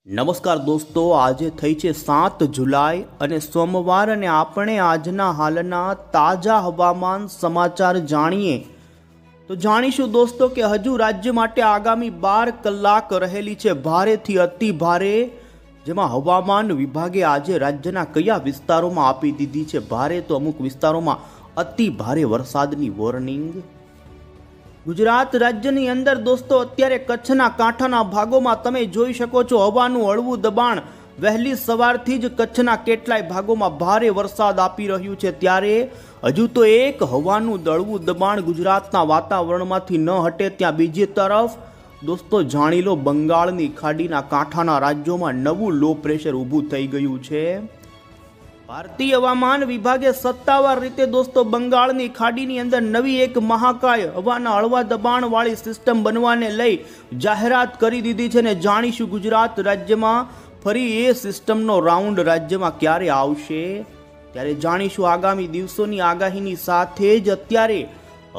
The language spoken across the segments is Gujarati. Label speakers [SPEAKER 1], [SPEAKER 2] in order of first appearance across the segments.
[SPEAKER 1] નમસ્કાર દોસ્તો, આજે થઈ છે 7 જુલાઈ અને સોમવાર અને આપણે આજના હાલના તાજા હવામાન સમાચાર જાણીએ તો જાણીશું દોસ્તો કે હજુ રાજ્ય માટે આગામી 12 કલાક રહેલી છે ભારેથી અતિ ભારે, જેમાં હવામાન વિભાગે આજે રાજ્યના કયા વિસ્તારોમાં આપી દીધી છે ભારે તો અમુક વિસ્તારોમાં અતિ ભારે વરસાદની વોર્નિંગ। ગુજરાત રાજ્યની અંદર દોસ્તો અત્યારે કચ્છના કાંઠાના ભાગોમાં તમે જોઈ શકો છો હવાનું હળવું દબાણ વહેલી સવારથી જ કચ્છના કેટલાય ભાગોમાં ભારે વરસાદ આપી રહ્યું છે, ત્યારે હજુ તો એક હવાનું હળવું દબાણ ગુજરાતના વાતાવરણમાંથી ન હટે ત્યાં બીજી તરફ દોસ્તો જાણી લો બંગાળની ખાડીના કાંઠાના રાજ્યોમાં નવું લો પ્રેશર ઊભું થઈ ગયું છે। ભારતીય હવામાન વિભાગે સત્તાવાર રીતે દોસ્તો બંગાળની ખાડીની અંદર નવી એક મહાકાય હવાના હળવા દબાણવાળી સિસ્ટમ બનવાને લઈ જાહેરાત કરી દીધી છે ને જાણીશું ગુજરાત રાજ્યમાં ફરી એ સિસ્ટમનો રાઉન્ડ રાજ્યમાં ક્યારે આવશે, ત્યારે જાણીશું આગામી દિવસોની આગાહીની સાથે જ અત્યારે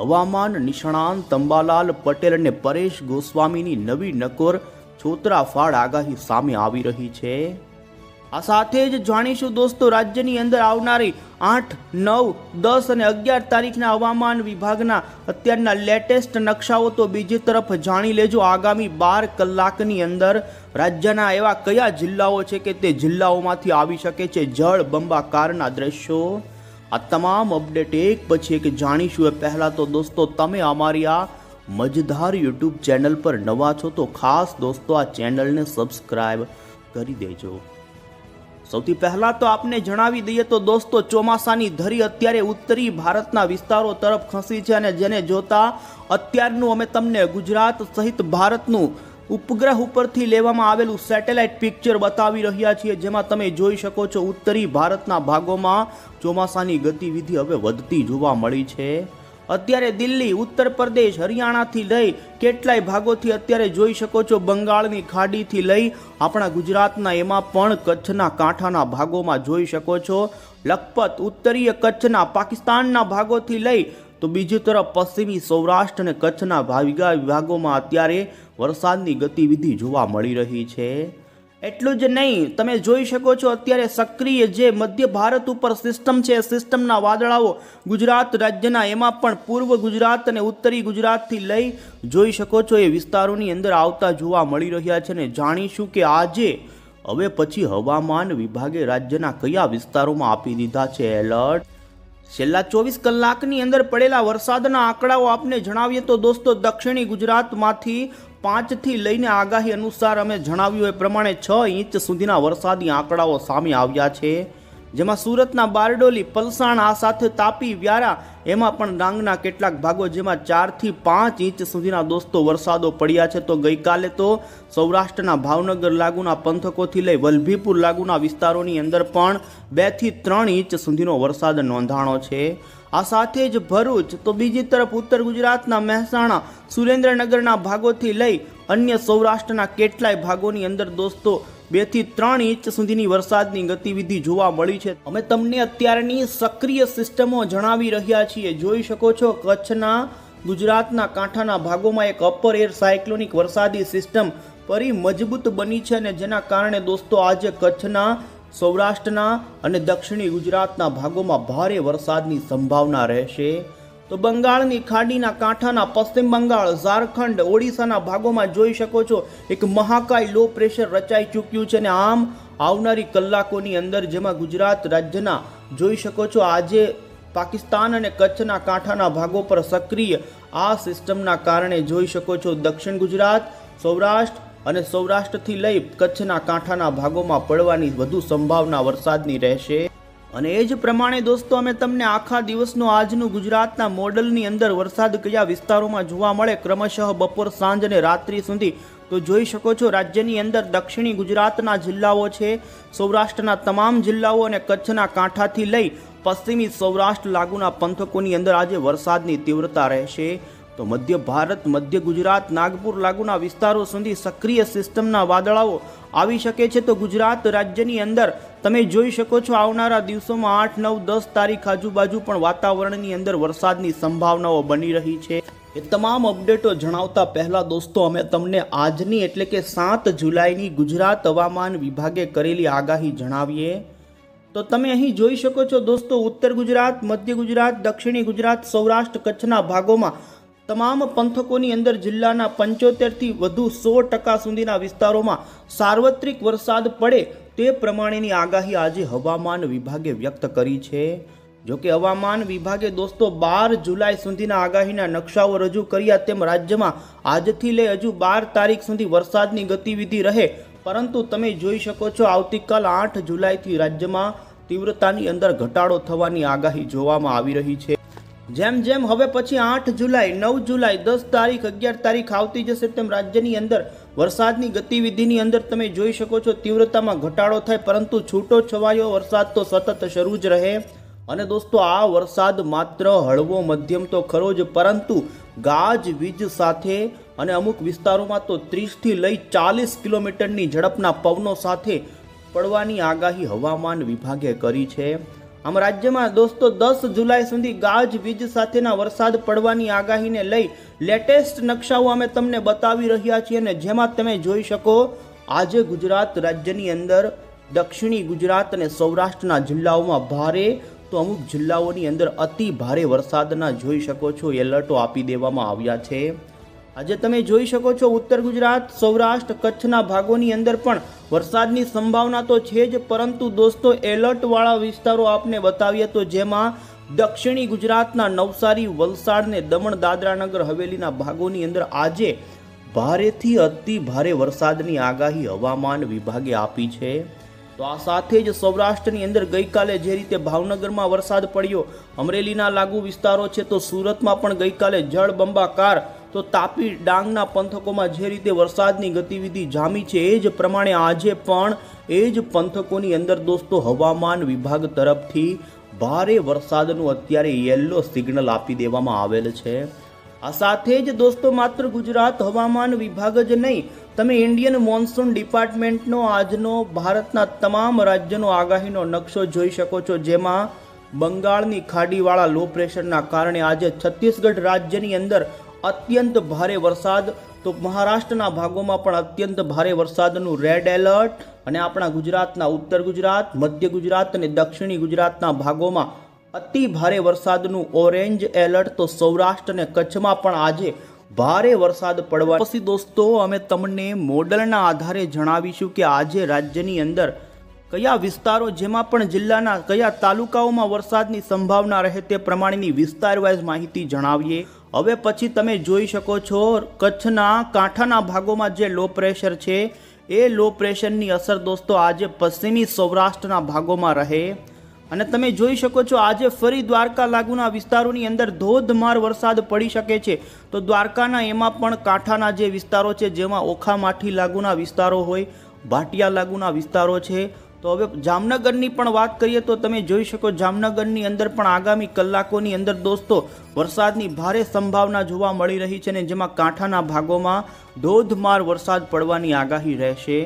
[SPEAKER 1] હવામાન નિષ્ણાંત અંબાલાલ પટેલ અને પરેશ ગોસ્વામીની નવી નકોર છોતરાફાડ આગાહી સામે આવી રહી છે। આ સાથે જ જાણીશું દોસ્તો રાજ્યની અંદર આવનારી 8, 9, 10 અને 11 તારીખના હવામાન વિભાગના અત્યારના લેટેસ્ટ નકશાઓ તો બીજી તરફ જાણી લેજો આગામી 12 કલાકની અંદર રાજ્યના એવા કયા જિલ્લાઓ છે કે તે જિલ્લાઓમાંથી આવી શકે છે જળ બંબાકારના દ્રશ્યો। આ તમામ અપડેટ એક પછી એક જાણીશું એ પહેલાં તો દોસ્તો તમે અમારી આ મજેદાર યુટ્યુબ ચેનલ પર નવા છો તો ખાસ દોસ્તો આ ચેનલને સબસ્ક્રાઈબ કરી દેજો। સૌથી પહેલા તો આપને જણાવી દઈએ તો દોસ્તો ચોમાસાની ધરી અત્યારે ઉત્તરી ભારતના વિસ્તારો તરફ ખસી છે અને જેને જોતા અત્યારનું અમે તમને ગુજરાત સહિત ભારતનું ઉપગ્રહ ઉપરથી લેવામાં આવેલું સેટેલાઇટ પિક્ચર બતાવી રહ્યા છીએ, જેમાં તમે જોઈ શકો છો ઉત્તરી ભારતના ભાગોમાં ચોમાસાની ગતિવિધિ હવે વધતી જોવા મળી છે। અત્યારે દિલ્હી, ઉત્તર પ્રદેશ, હરિયાણાથી લઈ કેટલાય ભાગોથી અત્યારે જોઈ શકો છો બંગાળની ખાડીથી લઈ આપણા ગુજરાતના એમાં પણ કચ્છના કાંઠાના ભાગોમાં જોઈ શકો છો લખપત, ઉત્તરીય કચ્છના પાકિસ્તાનના ભાગોથી લઈ તો બીજી તરફ પશ્ચિમી સૌરાષ્ટ્ર અને કચ્છના ભાગોમાં અત્યારે વરસાદની ગતિવિધિ જોવા મળી રહી છે। એટલું જ નહીં, તમે જોઈ શકો છો અત્યારે સક્રિય જે મધ્ય ભારત ઉપર સિસ્ટમ છે સિસ્ટમના વાદળાઓ ગુજરાત રાજ્યના એમાં પણ પૂર્વ ગુજરાત અને ઉત્તરી ગુજરાતથી લઈ જોઈ શકો છો એ વિસ્તારોની અંદર આવતા જોવા મળી રહ્યા છે ને જાણીશું કે આજે હવે પછી હવામાન વિભાગે રાજ્યના કયા વિસ્તારોમાં આપી દીધા છે એલર્ટ। છેલ્લા 24 કલાકની અંદર પડેલા વરસાદના આંકડાઓ આપને જણાવીએ તો દોસ્તો દક્ષિણી ગુજરાતમાંથી 5 થી લઈને આગાહી અનુસાર અમે જણાવ્યું એ પ્રમાણે 6 ઇંચ સુધીના વરસાદી આંકડાઓ સામે આવ્યા છે, જેમાં સુરતના બારડોલી, પલસાણ આ સાથે તાપી, વ્યારા એમાં પણ ડાંગના કેટલાક ભાગો જેમાં 4 થી 5 ઇંચ સુધીના દોસ્તો વરસાદો પડ્યા છે। તો ગઈકાલે તો સૌરાષ્ટ્રના ભાવનગર લાગુના પંથકોથી લઈ વલભીપુર લાગુના વિસ્તારોની અંદર પણ 2 થી 3 ઇંચ સુધીનો વરસાદ નોંધાણો છે। આ સાથે જ ભરૂચ તો બીજી તરફ ઉત્તર ગુજરાતના મહેસાણા, સુરેન્દ્રનગરના ભાગોથી લઈ અન્ય સૌરાષ્ટ્રના કેટલાય ભાગોની અંદર દોસ્તો 2 થી 3 ઇંચ સુધીની વરસાદની ગતિવિધિ જોવા મળી છે। અમે તમને અત્યારની સક્રિય સિસ્ટમો જણાવી રહ્યા છીએ, જોઈ શકો છો કચ્છના ગુજરાતના કાંઠાના ભાગોમાં એક અપર એર સાયક્લોનિક વરસાદી સિસ્ટમ ફરી મજબૂત બની છે અને જેના કારણે દોસ્તો આજે કચ્છના, સૌરાષ્ટ્રના અને દક્ષિણી ગુજરાતના ભાગોમાં ભારે વરસાદની સંભાવના રહેશે। તો બંગાળની ખાડીના કાંઠાના પશ્ચિમ બંગાળ, ઝારખંડ, ઓડિશાના ભાગોમાં જોઈ શકો છો એક મહાકાય લો પ્રેશર રચાઈ ચૂક્યું છે અને આમ આવનારી કલાકોની અંદર જેમાં ગુજરાત રાજ્યના જોઈ શકો છો આજે પાકિસ્તાન અને કચ્છના કાંઠાના ભાગો પર સક્રિય આ સિસ્ટમના કારણે જોઈ શકો છો દક્ષિણ ગુજરાત, સૌરાષ્ટ્ર અને સૌરાષ્ટ્રથી લઈ કચ્છના કાંઠાના ભાગોમાં પડવાની વધુ સંભાવના વરસાદની રહેશે। અને એ જ પ્રમાણે દોસ્તો અમે તમને આખા દિવસનું આજનું ગુજરાતના મોડલની અંદર વરસાદ કયા વિસ્તારોમાં જોવા મળે ક્રમશઃ બપોર, સાંજ અને રાત્રિ સુધી તો જોઈ શકો છો રાજ્યની અંદર દક્ષિણી ગુજરાતના જિલ્લાઓ છે, સૌરાષ્ટ્રના તમામ જિલ્લાઓ અને કચ્છના કાંઠાથી લઈ પશ્ચિમી સૌરાષ્ટ્ર લાગુના પંથકોની અંદર આજે વરસાદની તીવ્રતા રહેશે। તો મધ્ય ભારત, મધ્ય ગુજરાત, નાગપુર લાગુના વિસ્તારો સુધી સક્રિય સિસ્ટમના વાદળાઓ આવી શકે છે। તો ગુજરાત રાજ્યની અંદર તમે જોઈ શકો છો આવનારા દિવસોમાં 8, 9, 10 તારીખ આજુબાજુ પણ વાતાવરણની અંદર વરસાદની સંભાવનાઓ બની રહી છે। એ તમામ અપડેટો જણાવતા પહેલા દોસ્તો અમે તમને આજની એટલે કે 7 જુલાઈની ગુજરાત હવામાન વિભાગે કરેલી આગાહી જણાવીએ તો તમે અહીં જોઈ શકો છો દોસ્તો, ઉત્તર ગુજરાત, મધ્ય ગુજરાત, દક્ષિણી ગુજરાત, સૌરાષ્ટ્ર, કચ્છના ભાગોમાં તમામ પંથકોની અંદર જિલ્લાના 75થી વધુ 100% સુધીના વિસ્તારોમાં સાર્વત્રિક વરસાદ પડે તે પ્રમાણેની આગાહી આજે હવામાન વિભાગે વ્યક્ત કરી છે। જો કે હવામાન વિભાગે દોસ્તો 12 જુલાઈ સુધીના આગાહીના નકશાઓ રજૂ કર્યા, તેમ રાજ્યમાં આજથી લઈ હજુ 12 તારીખ સુધી વરસાદની ગતિવિધિ રહે, પરંતુ તમે જોઈ શકો છો આવતીકાલ 8 જુલાઈથી રાજ્યમાં તીવ્રતાની અંદર ઘટાડો થવાની આગાહી જોવામાં આવી રહી છે। જેમ જેમ હવે પછી 8 જુલાઈ, 9 જુલાઈ, 10 તારીખ, 11 તારીખ આવતી જશે તેમ રાજ્યની અંદર વરસાદની ગતિવિધિની અંદર તમે જોઈ શકો છો તીવ્રતામાં ઘટાડો થાય, પરંતુ છૂટો છવાયો વરસાદ તો સતત શરૂ જ રહે। અને દોસ્તો આ વરસાદ માત્ર હળવો મધ્યમ તો ખરો જ, પરંતુ ગાજવીજ સાથે અને અમુક વિસ્તારોમાં તો 30થી લઈ 40 કિલોમીટરની ઝડપના પવનો સાથે પડવાની આગાહી હવામાન વિભાગે કરી છે। આમ રાજ્યમાં દોસ્તો 10 જુલાઈ સુધી ગાજવીજ સાથેના વરસાદ પડવાની આગાહીને લઈ લેટેસ્ટ નકશાઓ અમે તમને બતાવી રહ્યા છીએ, અને જેમાં તમે જોઈ શકો આજે ગુજરાત રાજ્યની અંદર દક્ષિણી ગુજરાત અને સૌરાષ્ટ્રના જિલ્લાઓમાં ભારે તો અમુક જિલ્લાઓની અંદર અતિ ભારે વરસાદના જોઈ શકો છો એલર્ટો આપી દેવામાં આવ્યા છે। આજે તમે જોઈ શકો છો ઉત્તર ગુજરાત, સૌરાષ્ટ્ર, કચ્છના ભાગોની અંદર પણ વરસાદની સંભાવના તો છે જ, પરંતુ દોસ્તો એલર્ટવાળા વિસ્તારો આપને બતાવીએ તો જેમાં દક્ષિણી ગુજરાતના નવસારી, વલસાડ ને દમણ, દાદરા નગર હવેલીના ભાગોની અંદર આજે ભારેથી અતિ ભારે વરસાદની આગાહી હવામાન વિભાગે આપી છે। તો આ સાથે જ સૌરાષ્ટ્રની અંદર ગઈકાલે જે રીતે ભાવનગરમાં વરસાદ પડ્યો, અમરેલીના લાગુ વિસ્તારો છે, તો સુરતમાં પણ ગઈકાલે જળબંબાકાર, તો તાપી, ડાંગના પંથકોમાં જે રીતે વરસાદની ગતિવિધિ જામી છે એ જ પ્રમાણે આજે પણ એ જ પંથકોની અંદર દોસ્તો હવામાન વિભાગ તરફથી ભારે વરસાદનું અત્યારે યલો સિગ્નલ આપી દેવામાં આવેલ છે। આ સાથે જ દોસ્તો માત્ર ગુજરાત હવામાન વિભાગ જ નહીં, તમે ઇન્ડિયન મોન્સૂન ડિપાર્ટમેન્ટનો આજનો ભારતના તમામ રાજ્યનો આગાહીનો નકશો જોઈ શકો છો, જેમાં બંગાળની ખાડીવાળા લો પ્રેશરના કારણે આજે છત્તીસગઢ રાજ્યની અંદર અત્યંત ભારે વરસાદ, તો મહારાષ્ટ્રના ભાગોમાં પણ અત્યંત ભારે વરસાદનું રેડ એલર્ટ, અને આપણા ગુજરાતના ઉત્તર ગુજરાત, મધ્ય ગુજરાત અને દક્ષિણી ગુજરાતના ભાગોમાં અતિ ભારે વરસાદનું ઓરેન્જ એલર્ટ, તો સૌરાષ્ટ્ર અને કચ્છમાં પણ આજે ભારે વરસાદ પડવા પછી દોસ્તો અમે તમને મોડલના આધારે જણાવીશું કે આજે રાજ્યની અંદર કયા વિસ્તારો, જેમાં પણ જિલ્લાના કયા તાલુકાઓમાં વરસાદની સંભાવના રહે તે પ્રમાણેની વિસ્તાર વાઇઝ માહિતી જણાવીએ। હવે પછી તમે જોઈ શકો છો કચ્છના કાંઠાના ભાગોમાં જે લો પ્રેશર છે એ લો પ્રેશરની અસર દોસ્તો આજે પશ્ચિમી સૌરાષ્ટ્રના ભાગોમાં રહે, અને તમે જોઈ શકો છો આજે ફરી દ્વારકા લાગુના વિસ્તારોની અંદર ધોધમાર વરસાદ પડી શકે છે। તો દ્વારકાના એમાં પણ કાંઠાના જે વિસ્તારો છે, જેમાં ઓખામાઠી લાગુના વિસ્તારો હોય, ભાટિયા લાગુના વિસ્તારો છે, તો હવે જામનગરની પણ વાત કરીએ તો તમે જોઈ શકો જામનગરની અંદર પણ આગામી કલાકોની અંદર દોસ્તો વરસાદની ભારે સંભાવના જોવા મળી રહી છે, ને જેમાં કાંઠાના ભાગોમાં ધોધમાર વરસાદ પડવાની આગાહી રહેશે।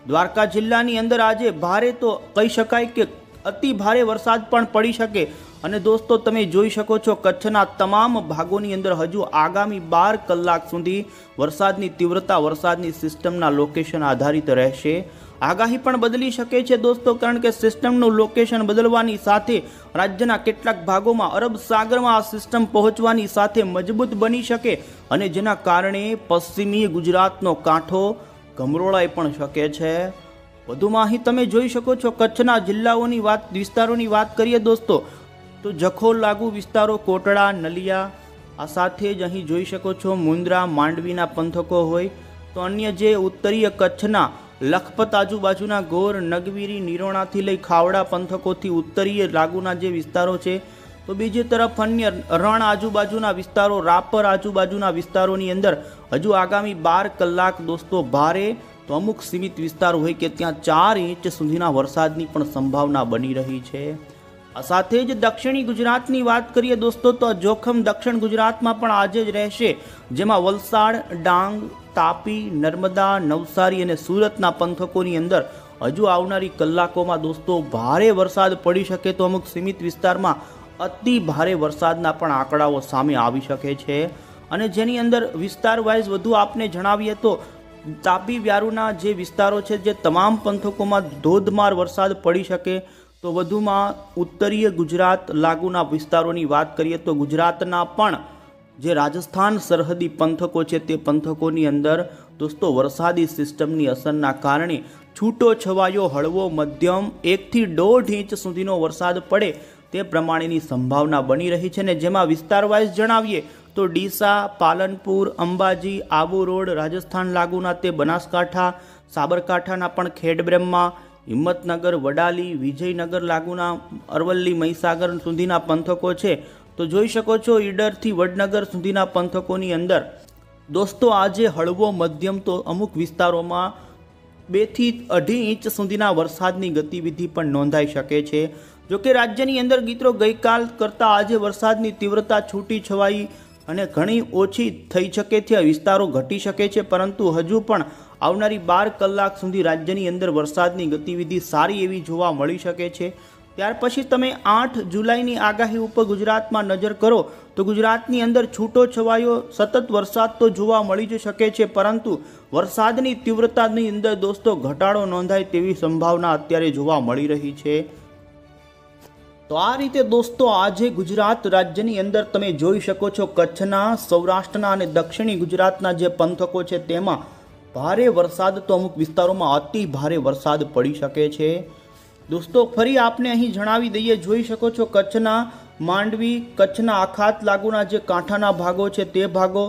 [SPEAKER 1] દ્વારકા જિલ્લાની અંદર આજે ભારે તો કહી શકાય કે અતિ ભારે વરસાદ પણ પડી શકે, અને દોસ્તો તમે જોઈ શકો છો કચ્છના તમામ ભાગોની અંદર હજુ આગામી 12 કલાક સુધી વરસાદની તીવ્રતા વરસાદની સિસ્ટમના લોકેશન આધારિત રહેશે। આગાહી પણ બદલી શકે છે દોસ્તો, કારણ કે સિસ્ટમનું લોકેશન બદલવાની સાથે રાજ્યના કેટલાક ભાગોમાં અરબ સાગરમાં આ સિસ્ટમ પહોંચવાની સાથે મજબૂત બની શકે, અને જેના કારણે પશ્ચિમી ગુજરાતનો કાંઠો ગમરોળાઈ પણ શકે છે। વધુમાં અહીં તમે જોઈ શકો છો કચ્છના જિલ્લાઓની વિસ્તારોની વાત કરીએ દોસ્તો, તો જખૌ લાગુ વિસ્તારો, કોટડા, નલિયા, આ સાથે જ અહીં જોઈ શકો છો મુન્દ્રા, માંડવીના પંથકો હોય, તો અન્ય જે ઉત્તરીય કચ્છના લખપત આજુબાજુના ગોર, નગવીરી, નિરોણાથી લઈ ખાવડા પંથકોથી ઉત્તરીય લાગુના જે વિસ્તારો છે, તો બીજી તરફ અન્ય રણ આજુબાજુના વિસ્તારો, રાપર આજુબાજુના વિસ્તારોની અંદર હજુ આગામી 12 કલાક દોસ્તો ભારે તો અમુક સીમિત વિસ્તાર હોય કે ત્યાં 4 ઇંચ સુધીના વરસાદની પણ સંભાવના બની રહી છે। આ સાથે જ દક્ષિણી ગુજરાતની વાત કરીએ દોસ્તો, તો જોખમ દક્ષિણ ગુજરાતમાં પણ આજે જ રહેશે, જેમાં વલસાડ, ડાંગ, તાપી, નર્મદા, નવસારી અને સુરતના પંથકોની અંદર હજુ આવનારી કલાકોમાં દોસ્તો ભારે વરસાદ પડી શકે, તો અમુક સીમિત વિસ્તારમાં અતિ ભારે વરસાદના પણ આંકડાઓ સામે આવી શકે છે। અને જેની અંદર વિસ્તાર વાઇઝ વધુ આપને જણાવીએ તો તાપી વ્યારુના જે વિસ્તારો છે જે તમામ પંથકોમાં ધોધમાર વરસાદ પડી શકે. તો વધુમાં ઉત્તરીય ગુજરાત લાગુના વિસ્તારોની વાત કરીએ તો ગુજરાતના પણ જે રાજસ્થાન સરહદી પંથકો છે તે પંથકોની અંદર દોસ્તો વરસાદી સિસ્ટમની અસરના કારણે છૂટો છવાયો હળવો મધ્યમ 1 થી 1.5 ઇંચ સુધીનો વરસાદ પડે તે પ્રમાણેની સંભાવના બની રહી છે. ને જેમાં વિસ્તાર વાઇઝ જણાવીએ તો ડીસા, પાલનપુર, અંબાજી, આબુ રોડ, રાજસ્થાન લાગુના તે બનાસકાંઠા, સાબરકાંઠાના પણ ખેડબ્રહ્મા, હિંમતનગર, વડાલી, વિજયનગર લાગુના અરવલ્લી, મહીસાગર સુધીના પંથકો છે. તો જોઈ શકો છો ઈડરથી વડનગર સુધીના પંથકોની અંદર દોસ્તો આજે હળવો મધ્યમ તો અમુક વિસ્તારોમાં 2 થી 2.5 ઇંચ સુધીના વરસાદની ગતિવિધિ પણ નોંધાઈ શકે છે. જોકે રાજ્યની અંદર મિત્રો ગઈકાલ કરતાં આજે વરસાદની તીવ્રતા છૂટી છવાઈ અને ઘણી ઓછી થઈ શકે છે, વિસ્તારો ઘટી શકે છે, પરંતુ હજુ પણ આવનારી 12 કલાક સુધી રાજ્યની અંદર વરસાદની ગતિવિધિ સારી એવી જોવા મળી શકે છે. ત્યાર પછી તમે 8 જુલાઈની આગાહી ઉપર ગુજરાતમાં નજર કરો તો ગુજરાતની અંદર છૂટો છવાયો સતત વરસાદ તો જોવા મળી જ શકે છે, પરંતુ વરસાદની તીવ્રતાની અંદર દોસ્તો ઘટાડો નોંધાય તેવી સંભાવના અત્યારે જોવા મળી રહી છે. તો આ રીતે દોસ્તો આજે ગુજરાત રાજ્યની અંદર તમે જોઈ શકો છો કચ્છના, સૌરાષ્ટ્રના અને દક્ષિણી ગુજરાતના જે પંથકો છે તેમાં ભારે વરસાદ તો અમુક વિસ્તારોમાં અતિ ભારે વરસાદ પડી શકે છે. દોસ્તો ફરી આપને અહીં જણાવી દઈએ, જોઈ શકો છો કચ્છના માંડવી, કચ્છના આખાત લાગુના જે કાંઠાના ભાગો છે તે ભાગો,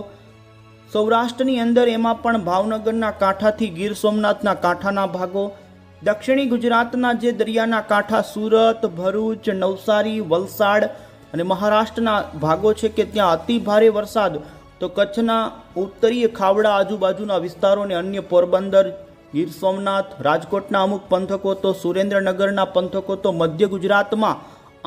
[SPEAKER 1] સૌરાષ્ટ્રની અંદર એમાં પણ ભાવનગરના કાંઠાથી ગીર સોમનાથના કાંઠાના ભાગો, દક્ષિણી ગુજરાતના જે દરિયાના કાંઠા સુરત, ભરૂચ, નવસારી, વલસાડ અને મહારાષ્ટ્રના ભાગો છે કે ત્યાં અતિ ભારે વરસાદ. તો કચ્છના ઉત્તરીય ખાવડા આજુબાજુના વિસ્તારો અને અન્ય પોરબંદર, ગીર સોમનાથ, રાજકોટના અમુક પંથકો, તો સુરેન્દ્રનગરના પંથકો, તો મધ્ય ગુજરાતમાં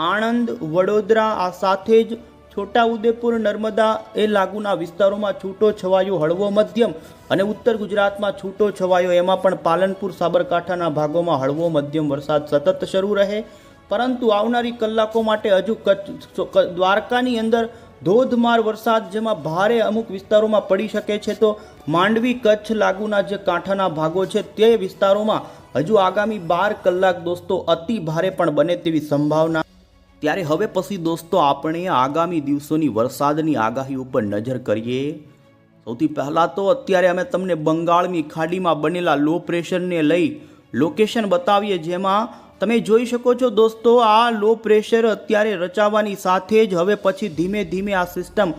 [SPEAKER 1] આણંદ, વડોદરા, આ સાથે જ છોટાઉદેપુર, નર્મદા એ લાગુના વિસ્તારોમાં છૂટો છવાયો હળવો મધ્યમ અને ઉત્તર ગુજરાતમાં છૂટો છવાયો, એમાં પણ પાલનપુર, સાબરકાંઠાના ભાગોમાં હળવો મધ્યમ વરસાદ સતત શરૂ રહે. પરંતુ આવનારી કલાકો માટે હજુ દ્વારકાની અંદર ધોધમાર વરસાદ જેમાં ભારે અમુક વિસ્તારોમાં પડી શકે છે. તો માંડવી, કચ્છ લાગુના જે કાંઠાના ભાગો છે તે વિસ્તારોમાં હજુ આગામી 12 કલાક દોસ્તો અતિ ભારે પણ બને તેવી સંભાવના. ત્યારે હવે પછી દોસ્તો આપણે આગામી દિવસોની વરસાદની આગાહી ઉપર નજર કરીએ. સૌથી પહેલાં તો અત્યારે અમે તમને બંગાળની ખાડીમાં બનેલા લો પ્રેશરને લઈ લોકેશન બતાવીએ, જેમાં તમે જોઈ શકો છો દોસ્તો આ લો પ્રેશર અત્યારે રચાવાની સાથે જ હવે પછી ધીમે ધીમે આ સિસ્ટમ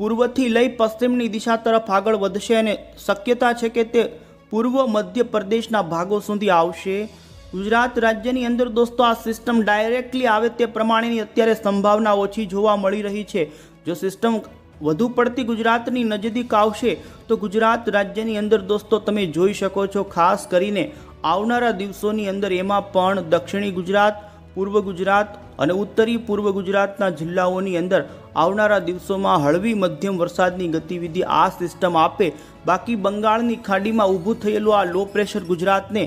[SPEAKER 1] પૂર્વથી લઈ પશ્ચિમની દિશા તરફ આગળ વધશે અને શક્યતા છે કે તે પૂર્વ મધ્ય પ્રદેશના ભાગો સુધી આવશે. ગુજરાત રાજ્યની અંદર દોસ્તો આ સિસ્ટમ ડાયરેક્ટલી આવે તે પ્રમાણેની અત્યારે સંભાવના ઓછી જોવા મળી રહી છે. જો સિસ્ટમ વધુ પડતી ગુજરાતની નજીક આવશે તો ગુજરાત રાજ્યની અંદર દોસ્તો તમે જોઈ શકો છો ખાસ કરીને આવનારા દિવસોની અંદર એમાં પણ દક્ષિણી ગુજરાત, પૂર્વ ગુજરાત અને ઉત્તરી પૂર્વ ગુજરાતના જિલ્લાઓની અંદર આવનારા દિવસોમાં હળવી મધ્યમ વરસાદની ગતિવિધિ આ સિસ્ટમ આપે. બાકી બંગાળની ખાડીમાં ઊભું થયેલું આ લો પ્રેશર ગુજરાતને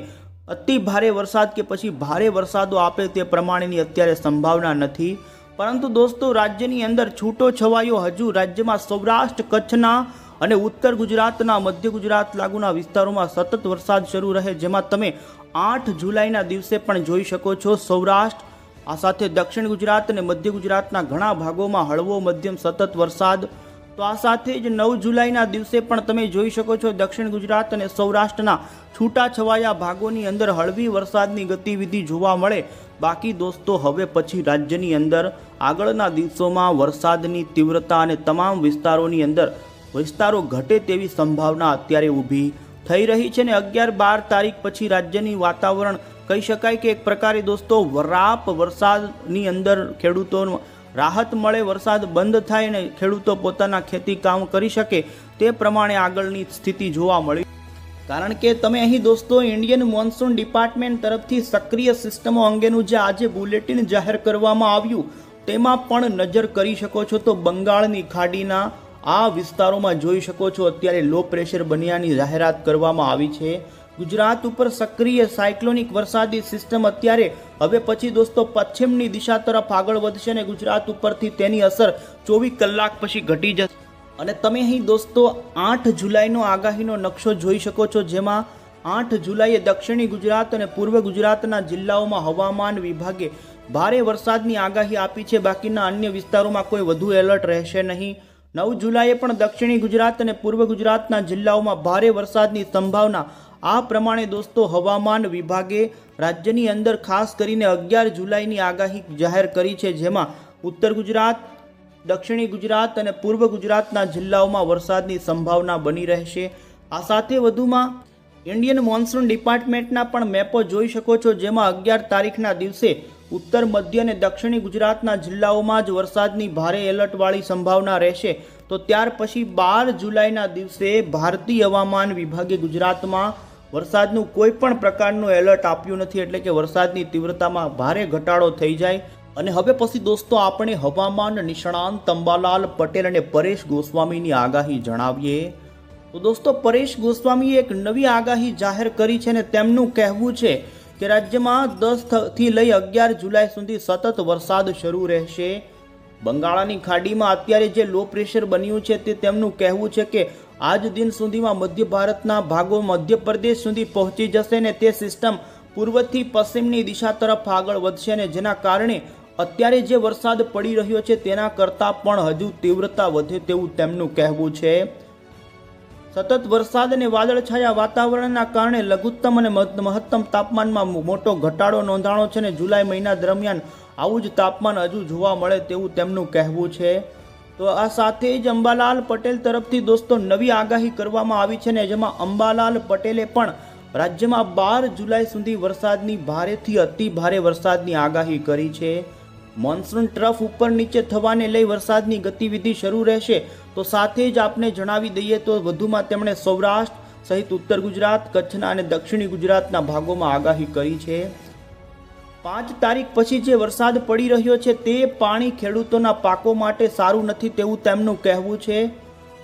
[SPEAKER 1] અતિ ભારે વરસાદ કે પછી ભારે વરસાદો આપે તે પ્રમાણેની અત્યારે સંભાવના નથી. પરંતુ દોસ્તો રાજ્યની અંદર છૂટો છવાયો હજુ રાજ્યમાં સૌરાષ્ટ્ર, કચ્છના અને ઉત્તર ગુજરાતના, મધ્ય ગુજરાત લાગુના વિસ્તારોમાં સતત વરસાદ શરૂ રહે, જેમાં તમે 8 જુલાઈના દિવસે પણ જોઈ શકો છો સૌરાષ્ટ્ર, આ સાથે દક્ષિણ ગુજરાત અને મધ્ય ગુજરાતના ઘણા ભાગોમાં હળવો મધ્યમ સતત વરસાદ. તો આ સાથે જ 9 જુલાઈના દિવસે પણ તમે જોઈ શકો છો દક્ષિણ ગુજરાત અને સૌરાષ્ટ્રના છૂટાછવાયા ભાગોની અંદર હળવી વરસાદની ગતિવિધિ જોવા મળે. બાકી દોસ્તો હવે પછી રાજ્યની અંદર આગળના દિવસોમાં વરસાદની તીવ્રતા અને તમામ વિસ્તારોની અંદર વિસ્તારો ઘટે તેવી સંભાવના અત્યારે ઊભી થઈ રહી છે. ને 11-12 તારીખ પછી રાજ્યની વાતાવરણ કહી શકાય કે એક પ્રકારે દોસ્તો વરાપ વરસાદની અંદર ખેડૂતોનો રાહત મળે, વરસાદ બંધ થાય અને ખેડૂતો પોતાના ખેતી કામ કરી શકે તે પ્રમાણે આગળની સ્થિતિ જોવા મળી. કારણ કે તમે અહીં દોસ્તો ઇન્ડિયન મોન્સૂન ડિપાર્ટમેન્ટ તરફથી સક્રિય સિસ્ટમો અંગેનું જે આજે બુલેટિન જાહેર કરવામાં આવ્યું તેમાં પણ નજર કરી શકો છો. તો બંગાળની ખાડીના આ વિસ્તારોમાં જોઈ શકો છો અત્યારે લો પ્રેશર બન્યાની જાહેરાત કરવામાં આવી છે. ગુજરાત ઉપર સક્રિય સાયક્લોનિક વરસાદી સિસ્ટમ અત્યારે હવે પછી દોસ્તો પશ્ચિમની દિશા તરફ આગળ વધશે અને ગુજરાત ઉપરથી તેની અસર 24 કલાક પછી ઘટી જશે અને તમે અહીં દોસ્તો 8 જુલાઈનો આગાહીનો નકશો જોઈ શકો છો, જેમાં 8 જુલાઈએ દક્ષિણી ગુજરાત અને પૂર્વ ગુજરાતના જિલ્લાઓમાં હવામાન વિભાગે ભારે વરસાદની આગાહી આપી છે. બાકીના અન્ય વિસ્તારોમાં કોઈ વધુ એલર્ટ રહેશે નહીં. 9 જુલાઈએ પણ દક્ષિણી ગુજરાત અને પૂર્વ ગુજરાતના જિલ્લાઓમાં ભારે વરસાદની સંભાવના. આ પ્રમાણે દોસ્તો હવામાન વિભાગે રાજ્યની અંદર ખાસ કરીને 11 જુલાઈની આગાહી જાહેર કરી છે, જેમાં ઉત્તર ગુજરાત, દક્ષિણી ગુજરાત અને પૂર્વ ગુજરાતના જિલ્લાઓમાં વરસાદની સંભાવના બની રહેશે. આ સાથે વધુમાં ઇન્ડિયન મોન્સૂન ડિપાર્ટમેન્ટના પણ મેપો જોઈ શકો છો, જેમાં 11 તારીખના દિવસે ઉત્તર, મધ્ય અને દક્ષિણી ગુજરાતના જિલ્લાઓમાં જ વરસાદની ભારે એલર્ટવાળી સંભાવના રહેશે. તો ત્યાર પછી 12 જુલાઈના દિવસે ભારતીય હવામાન વિભાગે ગુજરાતમાં વરસાદનું કોઈ પણ પ્રકારનું એલર્ટ આપ્યું નથી, એટલે કે વરસાદની તીવ્રતામાં ભારે ઘટાડો થઈ જાય. અને હવે પછી દોસ્તો આપણે હવામાન નિષ્ણાંત અંબાલાલ પટેલ અને પરેશ ગોસ્વામીની આગાહી જણાવીએ. તો દોસ્તો પરેશ ગોસ્વામીએ એક નવી આગાહી જાહેર કરી છે અને તેમનું કહેવું છે કે રાજ્યમાં 10 થી લઈ 11 જુલાઈ સુધી સતત વરસાદ શરૂ રહેશે. બંગાળાની ખાડીમાં અત્યારે જે લો પ્રેશર બન્યું છે તે તેમનું કહેવું છે કે આજ દિન સુધીમાં મધ્ય ભારતના ભાગો મધ્યપ્રદેશ સુધી પહોંચી જશે ને તે સિસ્ટમ પૂર્વથી પશ્ચિમની દિશા તરફ આગળ વધશે ને જેના કારણે અત્યારે જે વરસાદ પડી રહ્યો છે તેના કરતાં પણ હજુ તીવ્રતા વધે તેવું તેમનું કહેવું છે. સતત વરસાદ અને વાદળછાયા વાતાવરણના કારણે લઘુત્તમ અને મહત્તમ તાપમાનમાં મોટો ઘટાડો નોંધાણો છે અને જુલાઈ મહિના દરમિયાન આવું જ તાપમાન હજુ જોવા મળે તેવું તેમનું કહેવું છે. તો આ સાથે જ અંબાલાલ પટેલ તરફથી દોસ્તો નવી આગાહી કરવામાં આવી છે ને જેમાં અંબાલાલ પટેલે પણ રાજ્યમાં 12 જુલાઈ સુધી વરસાદની ભારેથી અતિ ભારે વરસાદની આગાહી કરી છે. મોન્સૂન ટ્રફ ઉપર નીચે થવાને લઈ વરસાદની ગતિવિધિ શરૂ રહેશે. તો સાથે જ આપને જણાવી દઈએ તો વધુમાં તેમણે સૌરાષ્ટ્ર સહિત ઉત્તર ગુજરાત, કચ્છના અને દક્ષિણી ગુજરાતના ભાગોમાં આગાહી કરી છે. 5 તારીખ પછી જે વરસાદ પડી રહ્યો છે તે પાણી ખેડૂતોના પાકો માટે સારું નથી તેવું તેમનું કહેવું છે.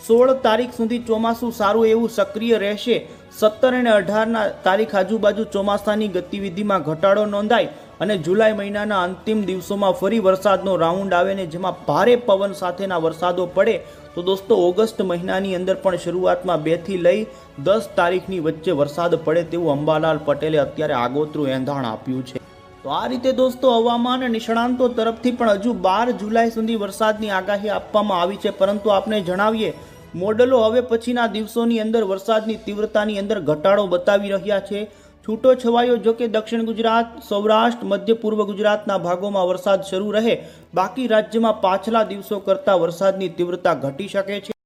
[SPEAKER 1] 16 તારીખ સુધી ચોમાસું સારું એવું સક્રિય રહેશે. 17 અને 18 તારીખ આજુબાજુ ચોમાસાની ગતિવિધિમાં ઘટાડો નોંધાય અને જુલાઈ મહિનાના અંતિમ દિવસોમાં ફરી વરસાદનો રાઉન્ડ આવે ને જેમાં ભારે પવન સાથેના વરસાદો પડે. તો દોસ્તો ઓગસ્ટ મહિનાની અંદર પણ શરૂઆતમાં 2 થી લઈ 10 તારીખની વચ્ચે વરસાદ પડે તેવું અંબાલાલ પટેલે અત્યારે આગોતરું એંધાણ આપ્યું છે. તો આ રીતે દોસ્તો હવામાન નિષ્ણાંતો તરફથી પણ હજુ 12 જુલાઈ સુધી વરસાદની આગાહી આપવામાં આવી છે, પરંતુ આપણે જણાવીએ મોડલો હવે પછીના દિવસોની અંદર વરસાદની તીવ્રતાની અંદર ઘટાડો બતાવી રહ્યા છે. છૂટો છવાયો જો કે દક્ષિણ ગુજરાત, સૌરાષ્ટ્ર, મધ્ય પૂર્વ ગુજરાતના ભાગોમાં વરસાદ શરૂ રહે. બાકી રાજ્યમાં પાછલા દિવસો કરતાં વરસાદની તીવ્રતા ઘટી શકે છે.